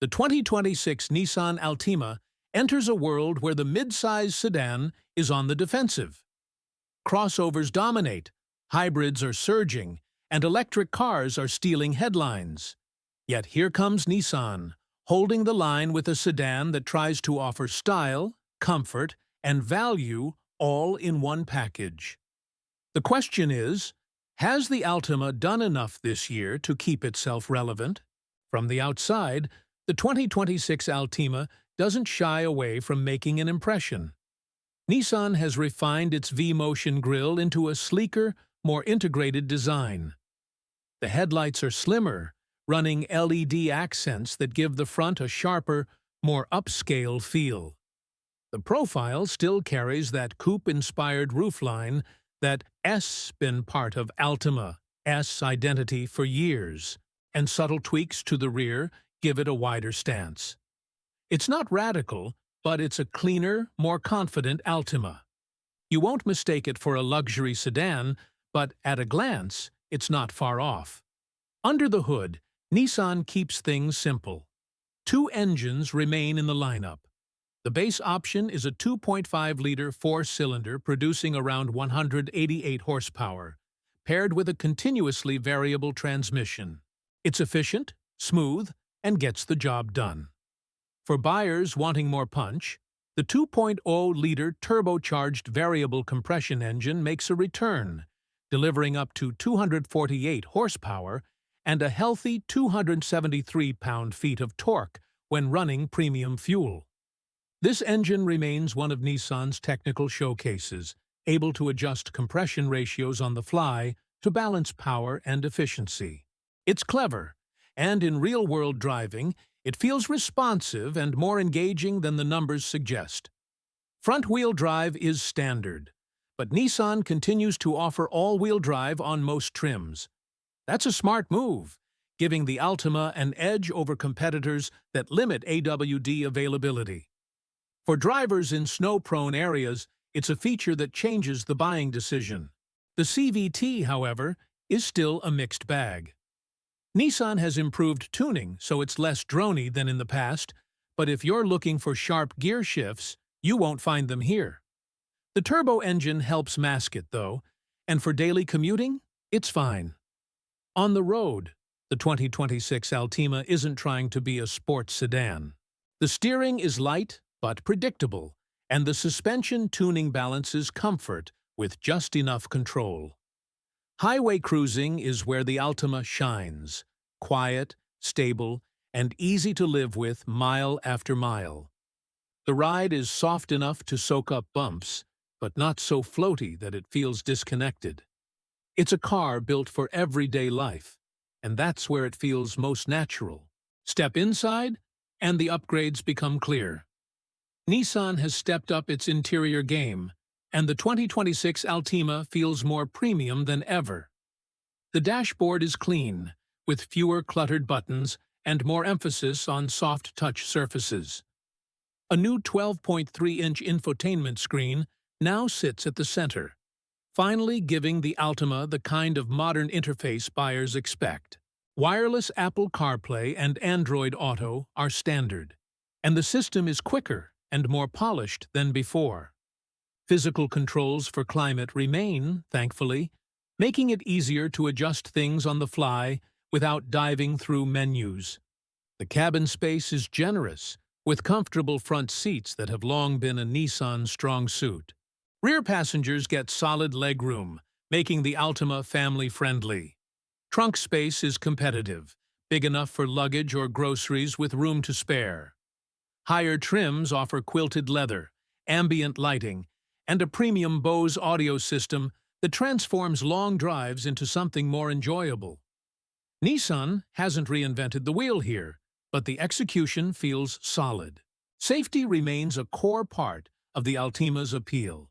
The 2026 Nissan Altima enters a world where the midsize sedan is on the defensive. Crossovers dominate, hybrids are surging, and electric cars are stealing headlines. Yet here comes Nissan, holding the line with a sedan that tries to offer style, comfort, and value all in one package. The question is, has the Altima done enough this year to keep itself relevant? From the outside, the 2026 Altima doesn't shy away from making an impression. Nissan has refined its V-Motion grille into a sleeker, more integrated design. The headlights are slimmer, running LED accents that give the front a sharper, more upscale feel. The profile still carries that coupe-inspired roofline that's been part of Altima's identity for years, and subtle tweaks to the rear give it a wider stance. It's not radical, but it's a cleaner, more confident Altima. You won't mistake it for a luxury sedan, but at a glance, it's not far off. Under the hood, Nissan keeps things simple. Two engines remain in the lineup. The base option is a 2.5-liter four-cylinder producing around 188 horsepower, paired with a continuously variable transmission. It's efficient, smooth, and gets the job done. For buyers wanting more punch, the 2.0-liter turbocharged variable compression engine makes a return, delivering up to 248 horsepower and a healthy 273 pound-feet of torque when running premium fuel. This engine remains one of Nissan's technical showcases, able to adjust compression ratios on the fly to balance power and efficiency. It's clever, and in real-world driving, it feels responsive and more engaging than the numbers suggest. Front-wheel drive is standard, but Nissan continues to offer all-wheel drive on most trims. That's a smart move, giving the Altima an edge over competitors that limit AWD availability. For drivers in snow-prone areas, it's a feature that changes the buying decision. The CVT, however, is still a mixed bag. Nissan has improved tuning, so it's less droney than in the past, but if you're looking for sharp gear shifts, you won't find them here. The turbo engine helps mask it, though, and for daily commuting, it's fine. On the road, the 2026 Altima isn't trying to be a sports sedan. The steering is light but predictable, and the suspension tuning balances comfort with just enough control. Highway cruising is where the Altima shines, quiet, stable, and easy to live with mile after mile. The ride is soft enough to soak up bumps, but not so floaty that it feels disconnected. It's a car built for everyday life, and that's where it feels most natural. Step inside, and the upgrades become clear. Nissan has stepped up its interior game, and the 2026 Altima feels more premium than ever. The dashboard is clean, with fewer cluttered buttons and more emphasis on soft-touch surfaces. A new 12.3-inch infotainment screen now sits at the center, finally giving the Altima the kind of modern interface buyers expect. Wireless Apple CarPlay and Android Auto are standard, and the system is quicker and more polished than before. Physical controls for climate remain, thankfully, making it easier to adjust things on the fly without diving through menus. The cabin space is generous, with comfortable front seats that have long been a Nissan strong suit. Rear passengers get solid legroom, making the Altima family-friendly. Trunk space is competitive, big enough for luggage or groceries with room to spare. Higher trims offer quilted leather, ambient lighting, and a premium Bose audio system that transforms long drives into something more enjoyable. Nissan hasn't reinvented the wheel here, but the execution feels solid. Safety remains a core part of the Altima's appeal.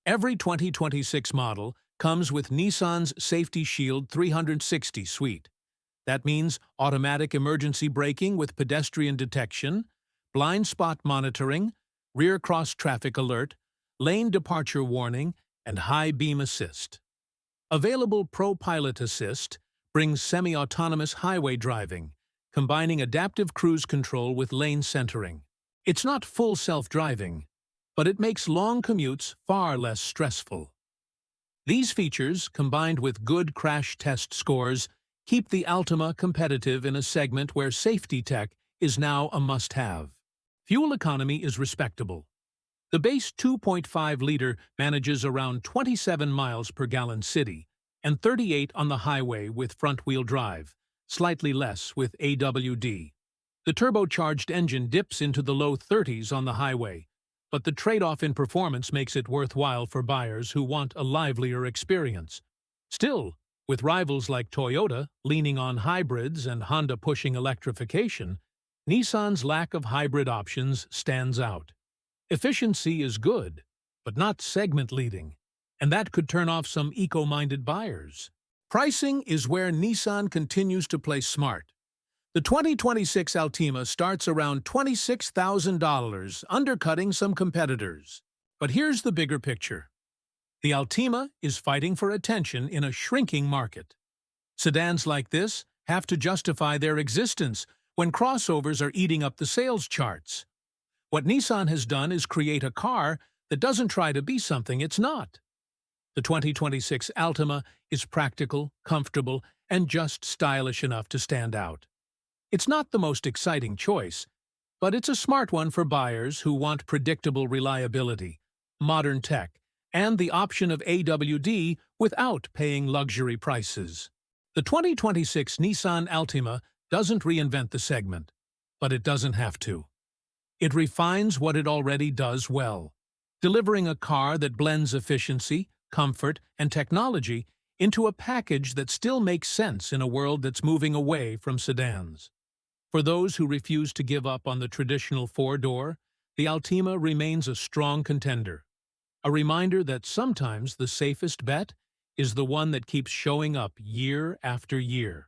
Every 2026 model comes with Nissan's Safety Shield 360 suite. That means automatic emergency braking with pedestrian detection, blind spot monitoring, rear cross-traffic alert, lane departure warning, and high beam assist. Available ProPILOT Assist brings semi-autonomous highway driving, combining adaptive cruise control with lane centering. It's not full self-driving, but it makes long commutes far less stressful. These features, combined with good crash test scores, keep the Altima competitive in a segment where safety tech is now a must-have. Fuel economy is respectable. The base 2.5-liter manages around 27 miles per gallon city and 38 on the highway with front-wheel drive, slightly less with AWD. The turbocharged engine dips into the low 30s on the highway, but the trade-off in performance makes it worthwhile for buyers who want a livelier experience. Still, with rivals like Toyota leaning on hybrids and Honda pushing electrification, Nissan's lack of hybrid options stands out. Efficiency is good, but not segment-leading, and that could turn off some eco-minded buyers. Pricing is where Nissan continues to play smart. The 2026 Altima starts around $26,000, undercutting some competitors. But here's the bigger picture. The Altima is fighting for attention in a shrinking market. Sedans like this have to justify their existence when crossovers are eating up the sales charts. What Nissan has done is create a car that doesn't try to be something it's not. The 2026 Altima is practical, comfortable, and just stylish enough to stand out. It's not the most exciting choice, but it's a smart one for buyers who want predictable reliability, modern tech, and the option of AWD without paying luxury prices. The 2026 Nissan Altima doesn't reinvent the segment, but it doesn't have to. It refines what it already does well, delivering a car that blends efficiency, comfort, and technology into a package that still makes sense in a world that's moving away from sedans. For those who refuse to give up on the traditional four-door, the Altima remains a strong contender. A reminder that sometimes the safest bet is the one that keeps showing up year after year.